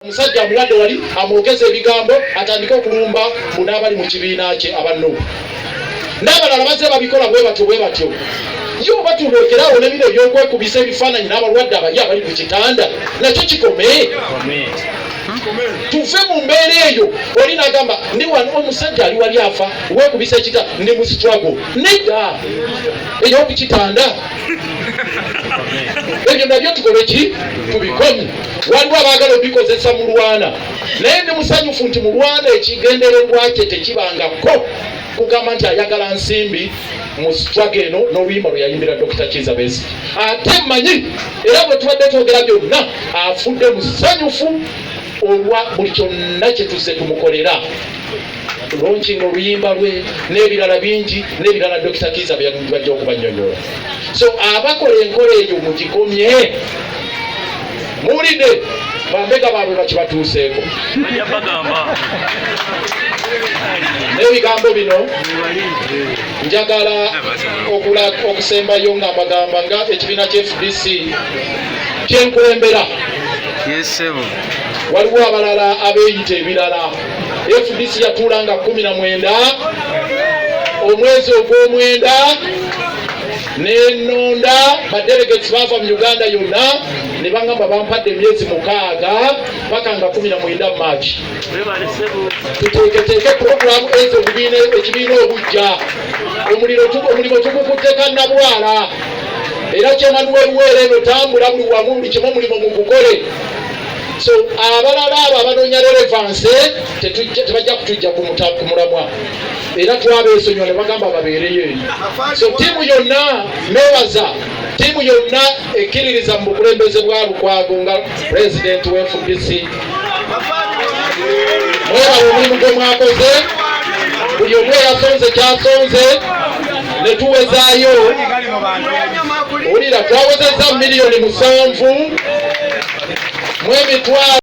musajja amuwadde wali amwogeza ebigambo atandika okulumba munaabali mu kibiina kye abanno n'abalala bazze babikola bwe batyo yo batulekerawo n'ebino ebyokwekubisa ebifaananyi n'abalwadde abali abali ku kitanda nakyo kikome tuve mu mbeera eyo. Oli n'agamba ndi wano omusajja ali wali afa weekubisa ekitanda ndi mu struggle nedda ey'oku kitanda ebyo nabyo tukole ki tubikomye. Waliwo abaagala obikozesa Mulwana naye ndi musanyufu nti Mulwana ekigendererwa kye tekibangako kugamba nti ayagala nsimbi mu struggle eno n'oluyimba lwe yayimbira Dr. Kiza Besigye. Ate mmanyi era bwe tubadde twogera byonna afudde musanyufu olwa buli kyonna kye tuzze tumukolera launching oluyimba lwe n'ebirala bingi n'ebirala Dr. Kiza bajja okubannyonnyola. So abakola enkola eyo mugikomye. Muwulidde bambega baabwe bakibatuuseeko n'ebigambo bino njagala okusembayo nga mbagamba nga ekibiina kya FDC kyenkulembera. Waliwo abalala abeeyita ebirala. FDC yatuulanga 19 omwezi ogw'omwenda nenonda badelegates baava mu Uganda yonna ne bangamba bampadde emyezi 6 paka nga 19 March. Tuteeketeeke programu ezo ekibiina obujja omulimo tugukutte kannabwala era kyemanuweruweera eno tambula buli wamu buli kimu omulimo mugukole. So abalala abo abanoonya relevance tebajja kutujja ku mulamwa era twabeesonyiwa ne bagamba babeereyo eri. So tiimu yonna neebaza tiimu yonna ekkiririza mu bukulembeze bwa Lukwago nga president wa FDC. Mwebale omulimu gwe mwakoze, buli omu eyasonze kyasonze ne tuwezaayo. Owulira twawezezza 7,000,000 mu emitwalo